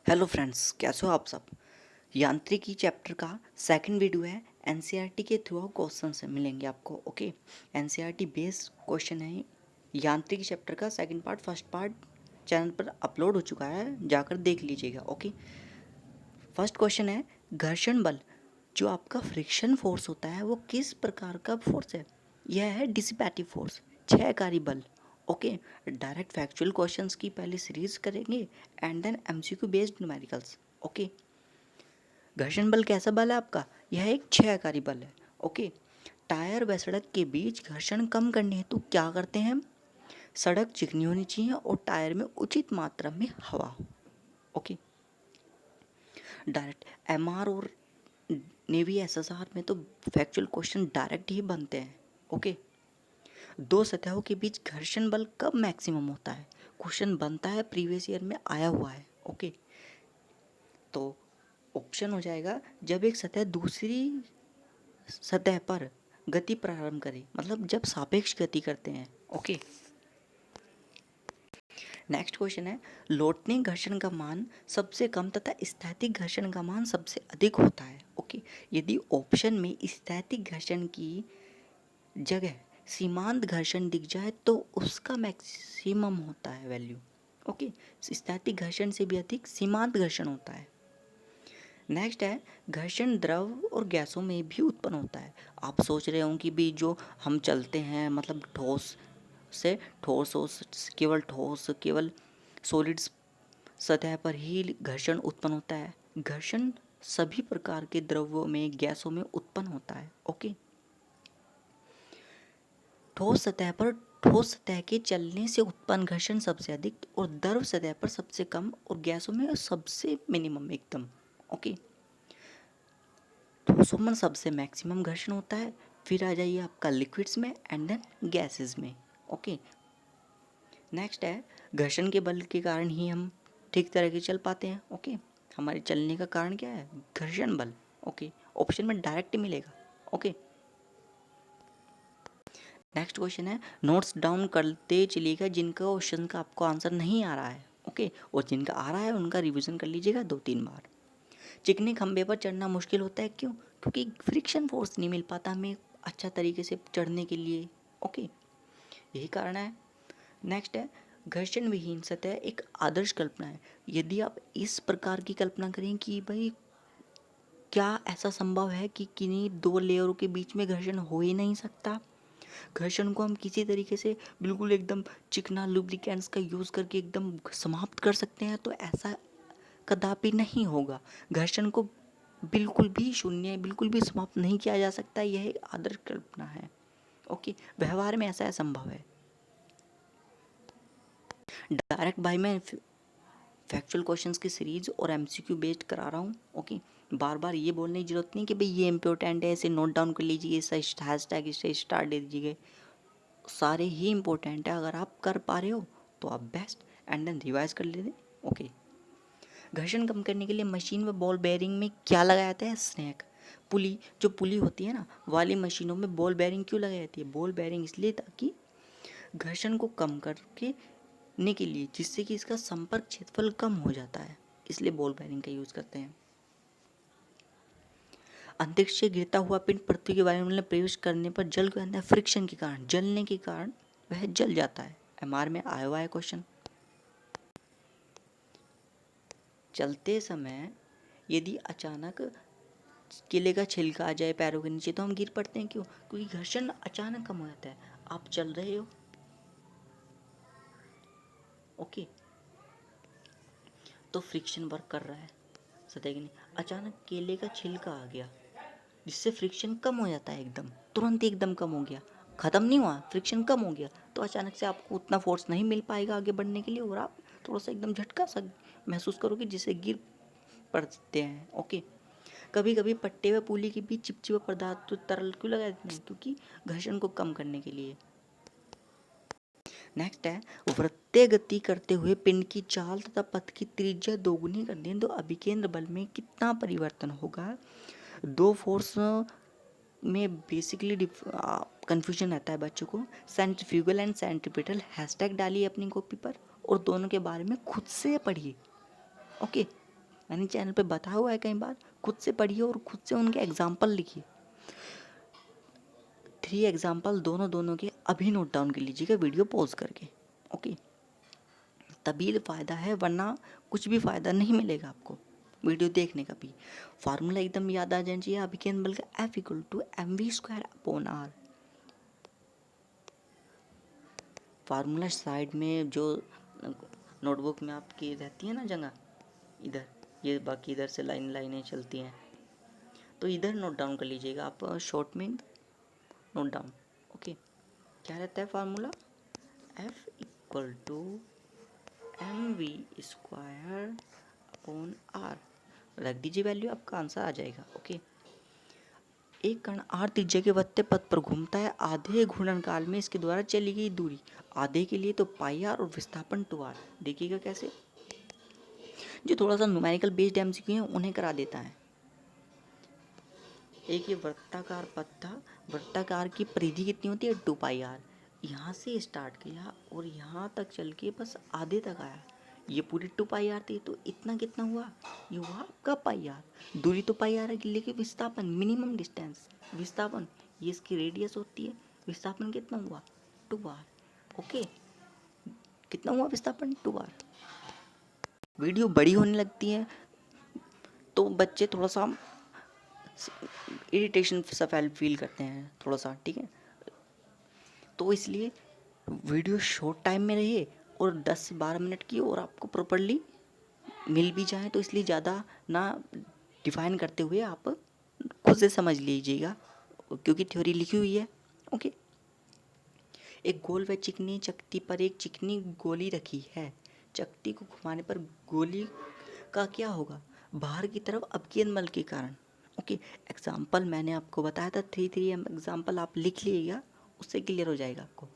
Hello friends, कैसे हो आप सब। यांत्रिकी चैप्टर का सेकंड वीडियो है। एनसीईआरटी के थ्रू क्वेश्चन से मिलेंगे आपको। ओके, एनसीईआरटी बेस्ड क्वेश्चन है। यांत्रिकी चैप्टर का second part first part channel पर अपलोड हो चुका है, जाकर देख लीजिएगा। ओके, फर्स्ट क्वेश्चन है, घर्षण बल जो आपका फ्रिक्शन फोर्स होता है वो किस प्रकार का फोर्स है। यह है डिसिपेटिव फोर्स, क्षयकारी बल। ओके, डायरेक्ट फैक्चुअल क्वेश्चंस की पहले सीरीज करेंगे and then MCQ based numericals. Okay, घर्षण बल कैसा बल है आपका, यह एक क्षयकारी बल है। ओके, टायर व सड़क के बीच घर्षण कम करने हेतु क्या करते हैं हम। सड़क चिकनी होनी चाहिए और टायर में उचित मात्रा में हवा हो। ओके, डायरेक्ट एमआर और नेवी एसएसआर में तो फैक्चुअल क्वेश्चन डायरेक्ट ही बनते हैं। ओके, दो सतहों के बीच घर्षण बल कब मैक्सिमम होता है, क्वेश्चन बनता है, प्रीवियस ईयर में आया हुआ है। ओके, तो ऑप्शन हो जाएगा जब एक सतह दूसरी सतह पर गति प्रारंभ करे, मतलब जब सापेक्ष गति करते हैं। ओके, नेक्स्ट क्वेश्चन है, लौटने घर्षण का मान सबसे कम तथा स्थैतिक घर्षण का मान सबसे अधिक होता है। ओके, यदि ऑप्शन में स्थैतिक घर्षण की जगह सीमांत घर्षण दिख जाए तो उसका मैक्सिमम होता है वैल्यू। ओके, स्थैतिक घर्षण से भी अधिक सीमांत घर्षण होता है। नेक्स्ट है, घर्षण द्रव और गैसों में भी उत्पन्न होता है। आप सोच रहे हो कि भी जो हम चलते हैं मतलब ठोस से ठोस हो, केवल सॉलिड्स सतह पर ही घर्षण उत्पन्न होता है। घर्षण सभी प्रकार के द्रव्यों में, गैसों में उत्पन्न होता है। ओके, ठोस सतह पर ठोस सतह के चलने से उत्पन्न घर्षण सबसे अधिक और द्रव सतह पर सबसे कम और गैसों में सबसे मिनिमम एकदम। ओके, ठोसों में सबसे मैक्सिमम घर्षण होता है, फिर आ जाइए आपका लिक्विड्स में एंड देन गैसेस में। ओके, नेक्स्ट है, घर्षण के बल के कारण ही हम ठीक तरह से चल पाते हैं। ओके, हमारे चलने का कारण क्या है, घर्षण बल। ओके, ऑप्शन में डायरेक्ट मिलेगा। ओके, नेक्स्ट क्वेश्चन है, नोट्स डाउन करते चलिएगा जिनका क्वेश्चन का आपको आंसर नहीं आ रहा है। ओके, और जिनका आ रहा है उनका रिवीजन कर लीजिएगा 2-3 बार। चिकने खंबे पर चढ़ना मुश्किल होता है, क्यों, क्योंकि फ्रिक्शन फोर्स नहीं मिल पाता हमें अच्छा तरीके से चढ़ने के लिए। ओके, यही कारण है। नेक्स्ट है, घर्षण विहीन सतह एक आदर्श कल्पना है। यदि आप इस प्रकार की कल्पना करें कि भाई क्या ऐसा संभव है कि किन्हीं दो लेयरों के बीच में घर्षण हो ही नहीं सकता, घर्षण को हम किसी तरीके से बिल्कुल एकदम चिकना लुब्रिकेंट्स का यूज़ करके एकदम समाप्त कर सकते हैं, तो ऐसा कदापि नहीं होगा। घर्षण को बिल्कुल भी शून्य, बिल्कुल भी समाप्त नहीं किया जा सकता, यह एक आदर्श कल्पना है। ओके, व्यवहार में ऐसा असंभव है। डायरेक्ट भाई मैं फैक्चुअल क्वेश्चंस की सीरीज और एमसीक्यू बेस्ड करा रहा हूँ। ओके, बार बार ये बोलने की जरूरत नहीं कि भाई ये इंपॉर्टेंट है, इसे नोट डाउन कर लीजिए, इसे हैशटैग इसे स्टार दे दीजिए। सारे ही इंपॉर्टेंट है, अगर आप कर पा रहे हो तो आप बेस्ट एंड देन रिवाइज कर लेते। ओके, घर्षण कम करने के लिए मशीन व बॉल बेयरिंग में क्या लगाया जाता है, स्नैक पुली। जो पुली होती है ना वाली मशीनों में बॉल बेयरिंग क्यों लगाई जाती है, बॉल बेयरिंग इसलिए ताकि घर्षण को कम करके ने के लिए, जिससे कि इसका संपर्क क्षेत्रफल कम हो जाता है, इसलिए बॉल बेयरिंग का यूज करते हैं। अंतरिक्ष से गिरता हुआ पिंड पृथ्वी के वायुमंडल में प्रवेश करने पर जल के अंदर फ्रिक्शन के कारण, जलने के कारण वह जल जाता है। एमआर में आया हुआ है क्वेश्चन। चलते समय यदि अचानक केले का छिलका आ जाए पैरों के नीचे तो हम गिर पड़ते हैं, क्यों, क्योंकि घर्षण अचानक कम हो जाता है। आप चल रहे हो, ओके, तो फ्रिक्शन वर्क कर रहा है सतह के, नहीं, अचानक केले का छिलका आ गया जिससे फ्रिक्शन कम हो जाता है, एकदम तुरंत एकदम कम हो गया, ख़त्म नहीं हुआ, फ्रिक्शन कम हो गया, तो अचानक से आपको उतना फोर्स नहीं मिल पाएगा आगे बढ़ने के लिए और आप थोड़ा सा एकदम झटका सा महसूस करोगे जिससे गिर पड़ते हैं। ओके, कभी कभी पट्टे व पुली के बीच चिपचिपा पदार्थ तो तरल क्यों लगा देते हैं, क्योंकि घर्षण को कम करने के लिए। नेक्स्ट है, वृत्तीय गति करते हुए पिंड की चाल तथा पथ की त्रिज्या दोगुनी कर दें तो अभिकेंद्र बल में कितना परिवर्तन होगा। दो फोर्स में बेसिकली कंफ्यूजन रहता है बच्चों को, सेंट्रीफ्यूगल एंड सेंट्रीपिटल हैशटैग डालिए अपनी कॉपी पर और दोनों के बारे में खुद से पढ़िए। ओके, मैंने चैनल पे बताया हुआ है कई बार, खुद से पढ़िए और खुद से उनके एग्जाम्पल लिखिए। 3 एग्जाम्पल दोनों के अभी नोट डाउन कर लीजिएगा वीडियो पॉज करके, ओके। तभी फ़ायदा है, वरना कुछ भी फ़ायदा नहीं मिलेगा आपको वीडियो देखने का भी। फार्मूला एकदम याद आ जाना चाहिए अभिकेंद्र बल का, F=mv²/r। फार्मूला साइड में जो नोटबुक में आपकी रहती है ना जगह, इधर, ये बाकी इधर से लाइनें चलती हैं, तो इधर नोट डाउन कर लीजिएगा आप, शॉर्ट में नोट डाउन, ओके। क्या रहता है फार्मूला? F=mv²/r। रख दीजिए वैल्यू, आपका आंसर आ जाएगा, ओके। एक कण r त्रिज्या के वृत्तीय पथ पर घूमता है आधे घूर्णन काल में, इसके द्वारा चली गई दूरी आधे के लिए तो पाई r और विस्थापन 2r। देखिएगा कैसे, जो थोड़ा सा न्यूमेरिकल बेस्ड एमसीक्यू है उन्हें करा देता है। एक ये वृत्ताकार पथ था, वृत्ताकार की परिधि कितनी होती है? 2 पाई r। यहाँ से स्टार्ट किया और यहाँ तक चल के बस आधे तक आया, ये पूरी 2 पाई r थी, तो इतना कितना हुआ? ये हुआ आपका पाई r। दूरी तो पाई r है, लेकिन विस्थापन, मिनिमम डिस्टेंस विस्थापन, ये इसकी रेडियस होती है, विस्थापन कितना हुआ? 2r, okay. कितना हुआ विस्थापन? 2r। वीडियो बड़ी होने लगती है तो बच्चे थोड़ा सा इरिटेशन सा फील करते हैं थोड़ा सा, ठीक है। तो इसलिए वीडियो शॉर्ट टाइम में रहिए और 10 से 12 मिनट की, और आपको प्रॉपरली मिल भी जाए तो इसलिए ज़्यादा ना डिफाइन करते हुए आप खुद से समझ लीजिएगा, क्योंकि थ्योरी लिखी हुई है, ओके। एक गोल व चिकनी चकती पर एक चिकनी गोली रखी है, चकती को घुमाने पर गोली का क्या होगा? बाहर की तरफ अपकेंद्र बल के कारण, ओके। एग्जाम्पल मैंने आपको बताया था, 3 एग्जाम्पल आप लिख लीजिएगा, उससे क्लियर हो जाएगा आपको।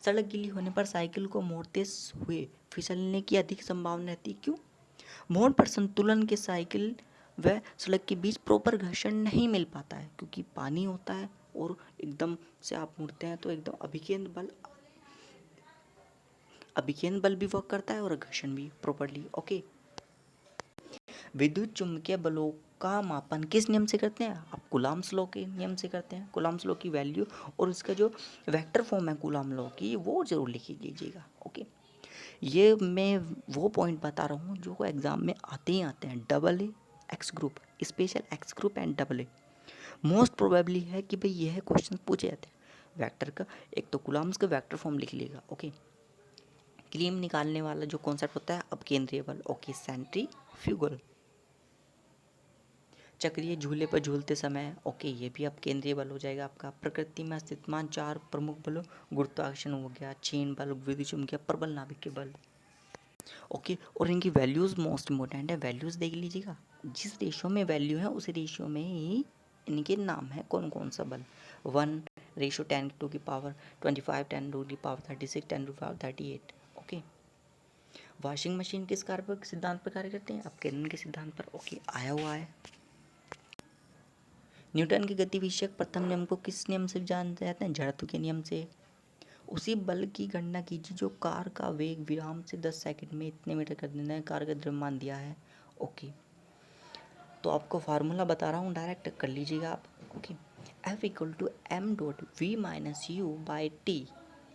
सड़क गीली होने पर साइकिल को मोड़ते हुए फिसलने की अधिक संभावना रहती है, क्यों? मोड़ पर संतुलन के साइकिल व सड़क के बीच प्रॉपर घर्षण नहीं मिल पाता है, क्योंकि पानी होता है और एकदम से आप मुड़ते हैं तो एकदम अभिकेंद्र बल भी वर्क करता है और घर्षण भी प्रॉपरली, ओके। विद्युत चुम्बकीय बलों का मापन किस नियम से करते हैं? आप कूलॉम्स लॉ के नियम से करते हैं। कूलॉम्स लॉ की वैल्यू और इसका जो वेक्टर फॉर्म है कूलॉम लॉ की, वो जरूर लिख लीजिएगा, ओके। ये मैं वो पॉइंट बता रहा हूँ जो एग्जाम में आते ही आते हैं, AA x group, special x group and AA। Most probably है कि भाई यह क्वेश्चन पूछे जाते हैं वेक्टर का। एक तो कूलॉम्स का वेक्टर फॉर्म लिख लीजिएगा, ओके। क्लीम निकालने वाला जो कॉन्सेप्ट होता है अपकेंद्रीय बल, ओके, सेंट्रीफ्यूगल। चक्रीय झूले पर झूलते समय, ओके, ये भी अब केंद्रीय बल हो जाएगा आपका। प्रकृति में अस्तित्वमान 4 प्रमुख बलों, गुरुत्वाकर्षण हो गया, चेन बल, विद्युत चुम्बकीय, प्रबल नाभिकीय बल, ओके। और इनकी वैल्यूज़ मोस्ट इम्पोर्टेंट है, वैल्यूज़ देख लीजिएगा। जिस रेशियो में वैल्यू है उस रेशियो में ही इनके नाम है कौन कौन सा बल। 1:10⁻²5, 10⁻36, 10⁻38, ओके। वॉशिंग मशीन किस कार्य पर, सिद्धांत पर कार्य करते हैं? अपकेंद्र के सिद्धांत पर, ओके, आया हुआ है। न्यूटन के गति विषयक प्रथम नियम को किस नियम से जाना जाते हैं? जड़त्व के नियम से। उसी बल की गणना कीजिए जो कार का वेग विराम से 10 सेकंड में इतने मीटर कर देना है, कार का द्रव्यमान दिया है, ओके। तो आपको फार्मूला बता रहा हूँ, डायरेक्ट कर लीजिएगा आप, ओके। F=m.v-u/t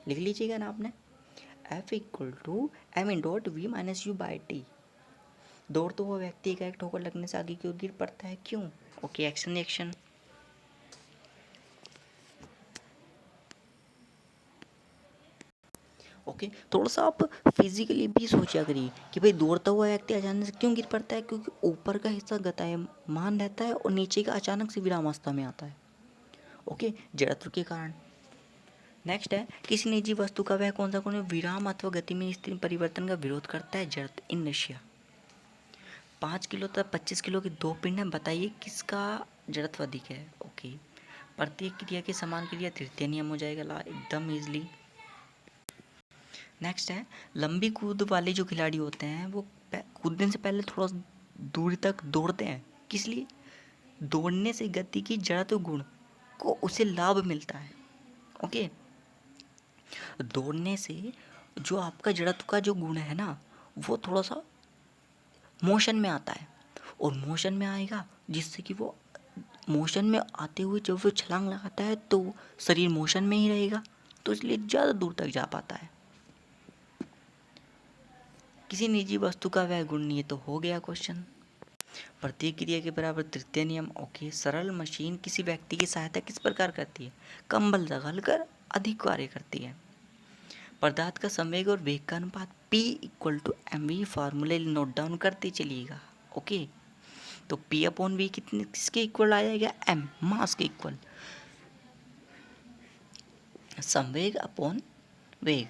लिख लीजिएगा ना आपने, F=m.v-u/t। दौड़ तो वो व्यक्ति का एक ठोकर लगने से आगे की ओर गिर पड़ता है, क्यों? Okay, action reaction, okay. थोड़ा सा आप फिजिकली भी सोचा करिए कि भाई दौड़ता हुआ व्यक्ति अचानक से क्यों गिर पड़ता है? क्योंकि ऊपर का हिस्सा गतिमान रहता है और नीचे का अचानक से विरामावस्था में आता है, ओके, जड़त्व के कारण। नेक्स्ट है, किसी निजी वस्तु का वह कौन सा कोण विराम अथवा गति में स्थिति परिवर्तन का विरोध करता है? जड़त्व, इनर्शिया। 5 किलो तक 25 किलो के 2 पिंड हैं, बताइए किसका जड़त्व अधिक है? ओके, प्रत्येक क्रिया के समान क्रिया तृतीय नियम हो जाएगा ला, एकदम इजली। नेक्स्ट है, लंबी कूद वाले जो खिलाड़ी होते हैं वो कूदने से पहले थोड़ा दूरी तक दौड़ते हैं, किस लिए? दौड़ने से गति की जड़त्व गुण को उसे लाभ मिलता है, ओके। दौड़ने से जो आपका जड़त्व का जो गुण है ना, वो थोड़ा सा मोशन में आता है, और मोशन में आएगा, जिससे कि वो मोशन में आते हुए जब वो छलांग लगाता है तो शरीर मोशन में ही रहेगा, तो इसलिए ज़्यादा दूर तक जा पाता है। किसी निजी वस्तु का वह गुण नहीं है, तो हो गया क्वेश्चन। प्रत्येक क्रिया के बराबर तृतीय नियम। ओके, सरल मशीन किसी व्यक्ति की सहायता किस प्रकार करती है? कम बल दगाकर अधिक कार्य करती है। पदार्थ का संवेग और वेग का अनुपात P = mv फार्मूले नोट डाउन करते चलिएगा। ओके, तो P/v कितने किसके इक्वल आ जाएगा? m, मास के इक्वल। संवेग अपॉन वेग।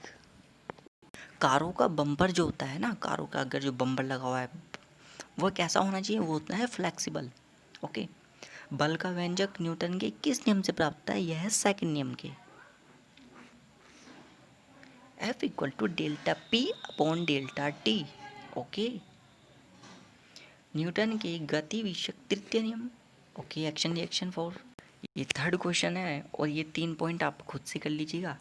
कारों का बम्पर जो होता है ना, कारों का अगर जो बम्पर लगा हुआ है वो कैसा होना चाहिए? वो होता है फ्लेक्सिबल। ओके, बल का व्यंजक न्यूटन के किस नियम से प्राप्त होता है? यह है सेकंड नियम के। F = ΔP/ΔT। ओके, न्यूटन के गति विषयक तृतीय नियम। Okay, action reaction force. ये थर्ड क्वेश्चन है और ये 3 पॉइंट आप खुद से कर लीजिएगा।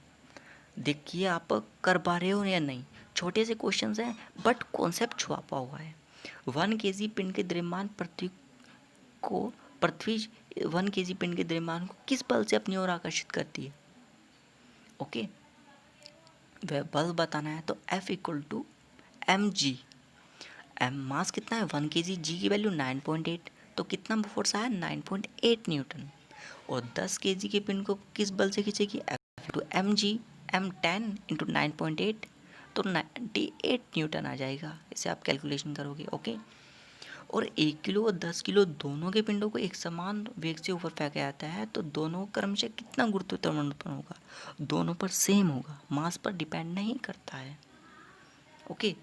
देखिए आप कर पा रहे हो या नहीं। छोटे से क्वेश्चंस हैं बट कॉन्सेप्ट छुपा हुआ है। 1 kg पिंड के द्रव्यमान पृथ्वी 1 kg पिंड के द्रव्यमान को किस बल से अपनी ओर आकर्षित करती है? ओके, वह बल बताना है तो F = mg। एम मास कितना है? 1 kg, जी की वैल्यू 9.8, तो कितना फोर्स आया? 9.8 न्यूटन। और 10 kg के पिंड को किस बल से खींचेगी? F = mg, m 10 × 9.8, तो 98 न्यूटन आ जाएगा। इसे आप कैलकुलेशन करोगे। ओके, और 1 किलो और 10 किलो दोनों के पिंडों को एक समान वेग से ऊपर फेंका जाता है, तो दोनों क्रमशः कितना गुरुत्वाकर्षण उत्पन्न होगा? दोनों पर सेम होगा, मास पर डिपेंड नहीं करता है। ओके,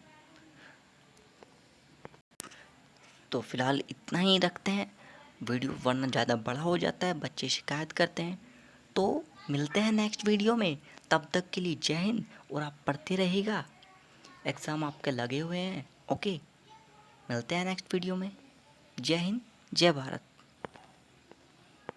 तो फिलहाल इतना ही रखते हैं। वीडियो वरना ज़्यादा बड़ा हो जाता है, बच्चे शिकायत करते हैं। तो मिलते हैं नेक्स्ट वीडियो में, तब तक के लिए जय हिंद। और आप पढ़ते रहिएगा, एग्ज़ाम आपके लगे हुए हैं। ओके, मिलते हैं नेक्स्ट वीडियो में। जय हिंद, जय भारत।